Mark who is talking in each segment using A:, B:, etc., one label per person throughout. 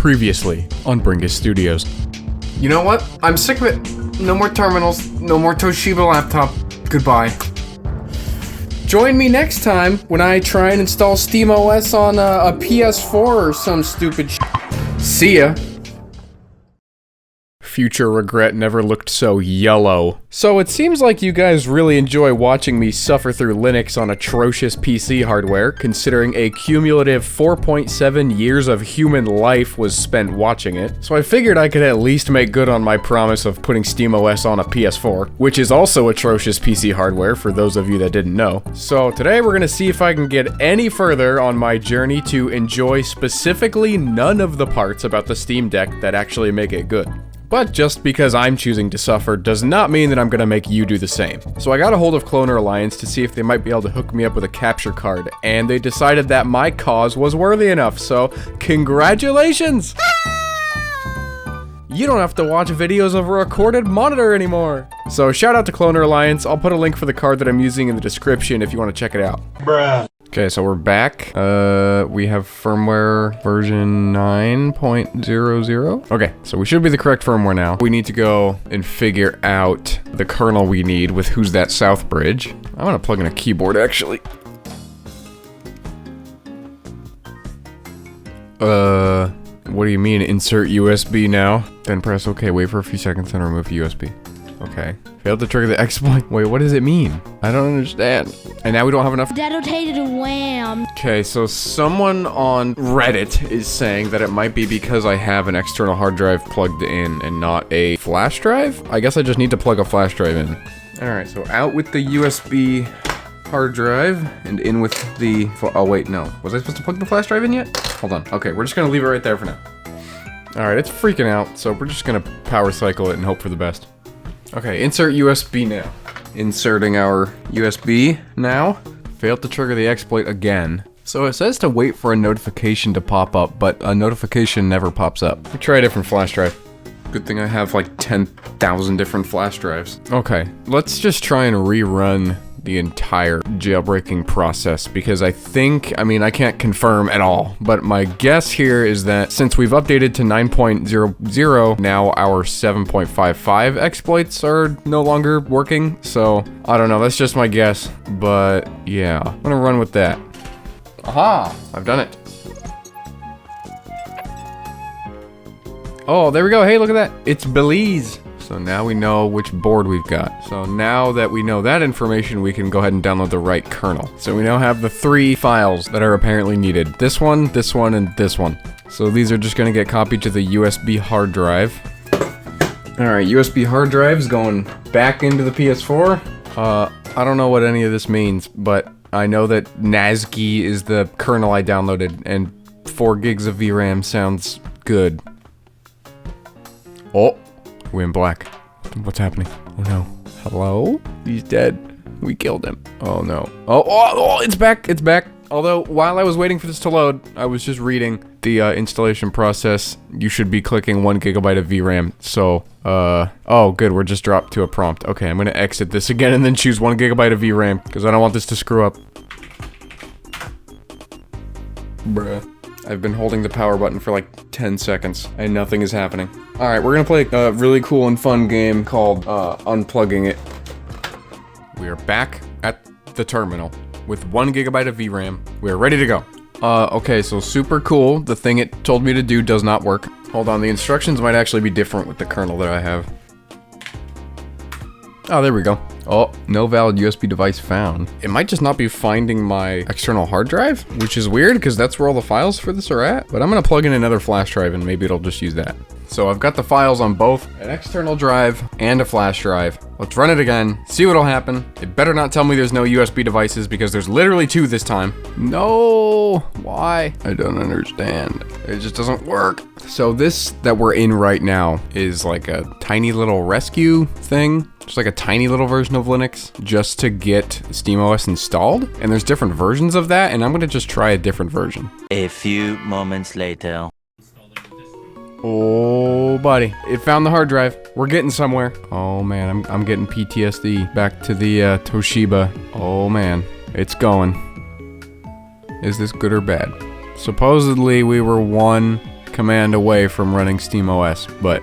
A: Previously on Bringus Studios.
B: You know what? I'm sick of it. No more terminals, no more Toshiba laptop. Goodbye. Join me next time when I try and install SteamOS on a PS4 or some stupid See ya.
A: Future regret never looked so yellow. So it seems like you guys really enjoy watching me suffer through Linux on atrocious PC hardware, considering a cumulative 4.7 years of human life was spent watching it. So I figured I could at least make good on my promise of putting SteamOS on a PS4, which is also atrocious PC hardware for those of you that didn't know. So today we're gonna see if I can get any further on my journey to enjoy specifically none of the parts about the Steam Deck that actually make it good. But just because I'm choosing to suffer does not mean that I'm gonna make you do the same. So I got a hold of ClonerAlliance to see if they might be able to hook me up with a capture card, and they decided that my cause was worthy enough, so congratulations! You don't have to watch videos of a recorded monitor anymore! So shout out to ClonerAlliance. I'll put a link for the card that I'm using in the description if you want to check it out. Bruh. Okay, so we're back. We have firmware version 9.00. Okay, so we should be the correct firmware now. We need to go and figure out the kernel we need with Who's That South Bridge. I'm gonna plug in a keyboard, actually. What do you mean, insert USB now? Then press OK, wait for a few seconds, and remove USB. Okay. Failed to trigger the exploit. Wait, what does it mean? I don't understand. And now we don't have enough. Dedicated wham. Okay, so someone on Reddit is saying that it might be because I have an external hard drive plugged in and not a flash drive? I guess I just need to plug a flash drive in. Alright, so out with the USB hard drive and in with the... Oh wait, no. Was I supposed to plug the flash drive in yet? Hold on. Okay, we're just gonna leave it right there for now. Alright, it's freaking out, so we're just gonna power cycle it and hope for the best. Okay, insert USB now. Inserting our USB now. Failed to trigger the exploit again. So it says to wait for a notification to pop up, but a notification never pops up. Let me try a different flash drive. Good thing I have like 10,000 different flash drives. Okay, let's just try and rerun the entire jailbreaking process, because I can't confirm at all, but my guess here is that since we've updated to 9.00, now our 7.55 exploits are no longer working, so I don't know, that's just my guess, but yeah, I'm gonna run with that. Aha! I've done it. Oh, there we go, hey, look at that, it's Belize! So now we know which board we've got. So now that we know that information, we can go ahead and download the right kernel. So we now have the 3 files that are apparently needed. This one, and this one. So these are just gonna get copied to the USB hard drive. Alright, USB hard drive's going back into the PS4. I don't know what any of this means, but I know that NASGI is the kernel I downloaded, and 4 gigs of VRAM sounds good. Oh. We in black. What's happening? Oh no. Hello? He's dead. We killed him. Oh no. Oh, it's back. It's back. Although, while I was waiting for this to load, I was just reading the installation process. You should be clicking 1 GB of VRAM. So, oh good, we're just dropped to a prompt. Okay, I'm gonna exit this again and then choose 1 GB of VRAM, because I don't want this to screw up. Bruh. I've been holding the power button for like 10 seconds, and nothing is happening. Alright, we're gonna play a really cool and fun game called, Unplugging It. We are back at the terminal with 1 GB of VRAM. We are ready to go. Okay, so super cool. The thing it told me to do does not work. Hold on, the instructions might actually be different with the kernel that I have. Oh, there we go. Oh, no valid USB device found. It might just not be finding my external hard drive, which is weird because that's where all the files for this are at. But I'm gonna plug in another flash drive and maybe it'll just use that. So I've got the files on both an external drive and a flash drive. Let's run it again, see what'll happen. It better not tell me there's no USB devices because there's literally 2 this time. No, why? I don't understand. It just doesn't work. So this that we're in right now is like a tiny little rescue thing. Just like a tiny little version of Linux just to get SteamOS installed. And there's different versions of that, and I'm gonna just try a different version.
C: A few moments later.
A: Oh, buddy. It found the hard drive. We're getting somewhere. Oh, man. I'm getting PTSD. Back to the Toshiba. Oh, man. It's going. Is this good or bad? Supposedly, we were 1 command away from running SteamOS, but,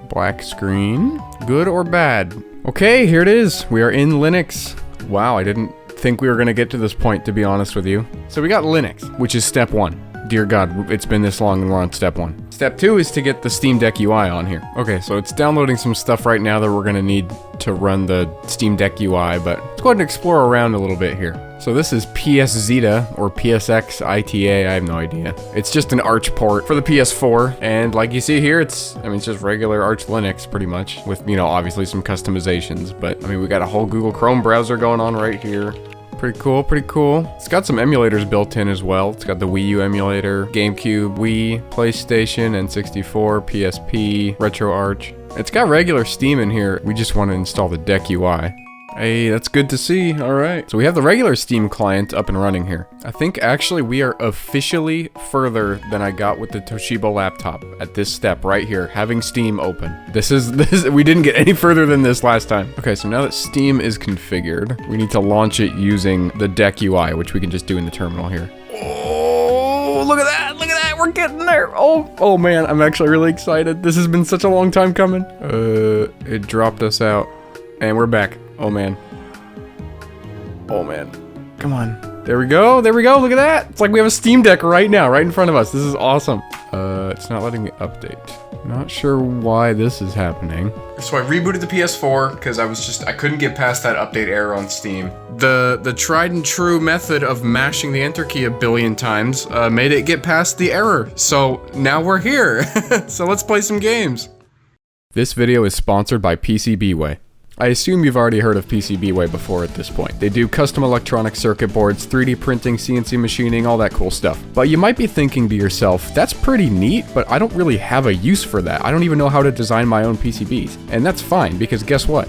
A: black screen? Good or bad? Okay, here it is. We are in Linux. Wow, I didn't think we were gonna get to this point, to be honest with you. So we got Linux, which is step 1. Dear God, it's been this long and we're on step 1. Step 2 is to get the Steam Deck UI on here. Okay, so it's downloading some stuff right now that we're gonna need to run the Steam Deck UI, but let's go ahead and explore around a little bit here. So this is PS Zeta or PSX ITA, I have no idea. It's just an Arch port for the PS4, and like you see here, it's just regular Arch Linux pretty much, with, you know, obviously some customizations, but I mean, we got a whole Google Chrome browser going on right here. Pretty cool, pretty cool. It's got some emulators built in as well. It's got the Wii U emulator, GameCube, Wii, PlayStation, N64, PSP, RetroArch. It's got regular Steam in here. We just want to install the Deck UI. Hey, that's good to see. All right. So we have the regular Steam client up and running here. I think actually we are officially further than I got with the Toshiba laptop at this step right here, having Steam open. This is, we didn't get any further than this last time. Okay, so now that Steam is configured, we need to launch it using the Deck UI, which we can just do in the terminal here. Oh, look at that. Look at that. We're getting there. Oh man, I'm actually really excited. This has been such a long time coming. It dropped us out and we're back. Oh man. Oh man. Come on. There we go. There we go. Look at that. It's like we have a Steam Deck right now, right in front of us. This is awesome. It's not letting me update. Not sure why this is happening.
B: So I rebooted the PS4 because I couldn't get past that update error on Steam. The tried and true method of mashing the enter key a billion times made it get past the error. So now we're here. So let's play some games.
A: This video is sponsored by PCBWay. I assume you've already heard of PCBWay before at this point. They do custom electronic circuit boards, 3D printing, CNC machining, all that cool stuff. But you might be thinking to yourself, that's pretty neat, but I don't really have a use for that. I don't even know how to design my own PCBs. And that's fine, because guess what?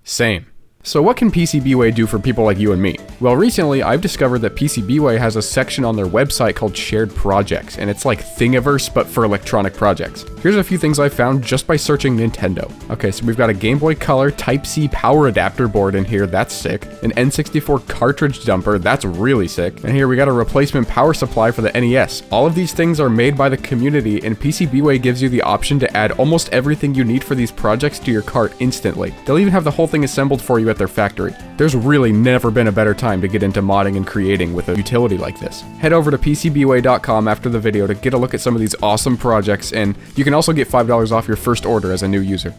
A: Same. So what can PCBWay do for people like you and me? Well, recently I've discovered that PCBWay has a section on their website called Shared Projects, and it's like Thingiverse but for electronic projects. Here's a few things I found just by searching Nintendo. Okay, so we've got a Game Boy Color Type-C power adapter board in here, that's sick. An N64 cartridge dumper, that's really sick. And here we got a replacement power supply for the NES. All of these things are made by the community, and PCBWay gives you the option to add almost everything you need for these projects to your cart instantly. They'll even have the whole thing assembled for you at their factory. There's really never been a better time to get into modding and creating with a utility like this. Head over to PCBWay.com after the video to get a look at some of these awesome projects, and you can also get $5 off your first order as a new user.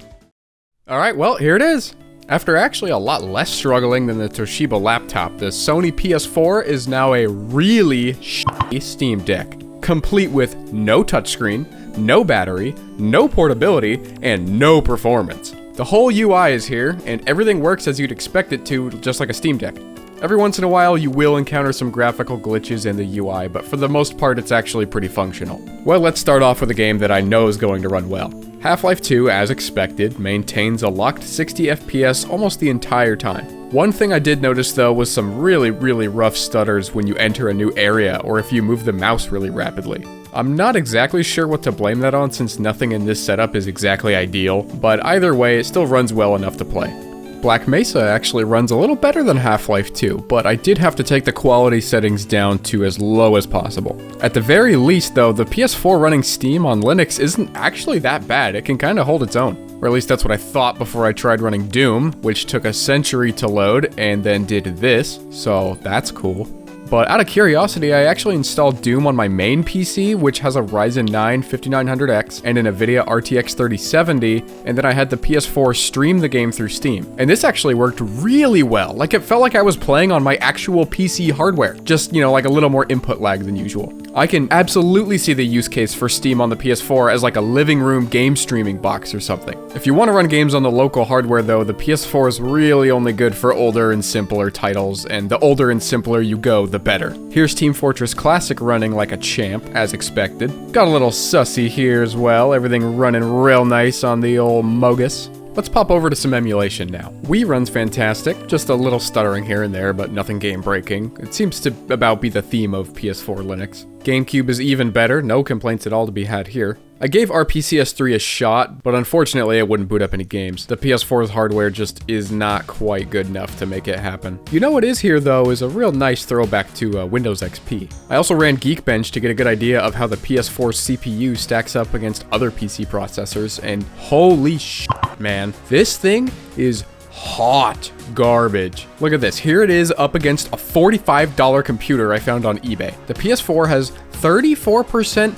A: Alright, well, here it is. After actually a lot less struggling than the Toshiba laptop, the Sony PS4 is now a really shitty Steam Deck, complete with no touchscreen, no battery, no portability, and no performance. The whole UI is here, and everything works as you'd expect it to, just like a Steam Deck. Every once in a while, you will encounter some graphical glitches in the UI, but for the most part, it's actually pretty functional. Well, let's start off with a game that I know is going to run well. Half-Life 2, as expected, maintains a locked 60 FPS almost the entire time. One thing I did notice though was some really rough stutters when you enter a new area or if you move the mouse really rapidly. I'm not exactly sure what to blame that on since nothing in this setup is exactly ideal, but either way it still runs well enough to play. Black Mesa actually runs a little better than Half-Life 2, but I did have to take the quality settings down to as low as possible. At the very least though, the PS4 running Steam on Linux isn't actually that bad, it can kinda hold its own. Or at least that's what I thought before I tried running Doom, which took a century to load and then did this, so that's cool. But out of curiosity, I actually installed Doom on my main PC, which has a Ryzen 9 5900X and an NVIDIA RTX 3070, and then I had the PS4 stream the game through Steam. And this actually worked really well, like it felt like I was playing on my actual PC hardware, just, you know, like a little more input lag than usual. I can absolutely see the use case for Steam on the PS4 as like a living room game streaming box or something. If you want to run games on the local hardware though, the PS4 is really only good for older and simpler titles, and the older and simpler you go, the better. Here's Team Fortress Classic running like a champ, as expected. Got a little sussy here as well, everything running real nice on the old Mogus. Let's pop over to some emulation now. Wii runs fantastic, just a little stuttering here and there, but nothing game-breaking. It seems to about be the theme of PS4 Linux. GameCube is even better, no complaints at all to be had here. I gave our PCS3 a shot, but unfortunately it wouldn't boot up any games. The PS4's hardware just is not quite good enough to make it happen. You know what is here though is a real nice throwback to Windows XP. I also ran Geekbench to get a good idea of how the PS4's CPU stacks up against other PC processors, and holy shit, man, this thing is hot garbage. Look at this. Here it is up against a $45 computer I found on eBay. The PS4 has 34%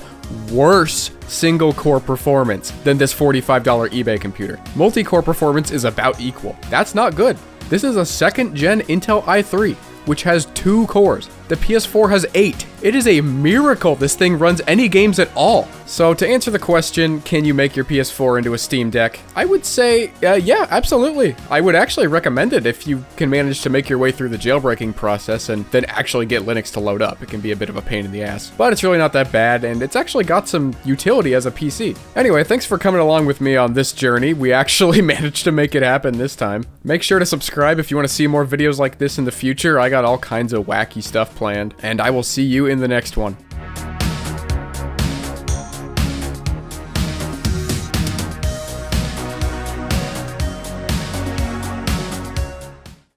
A: worse single core performance than this $45 eBay computer. Multi-core performance is about equal. That's not good. This is a second gen Intel i3, which has 2 cores. The PS4 has 8. It is a miracle this thing runs any games at all. So to answer the question, can you make your PS4 into a Steam Deck? I would say, yeah, absolutely. I would actually recommend it if you can manage to make your way through the jailbreaking process and then actually get Linux to load up. It can be a bit of a pain in the ass, but it's really not that bad, and it's actually got some utility as a PC. Anyway, thanks for coming along with me on this journey. We actually managed to make it happen this time. Make sure to subscribe if you want to see more videos like this in the future. I got all kinds of wacky stuff planned, and I will see you in the next one.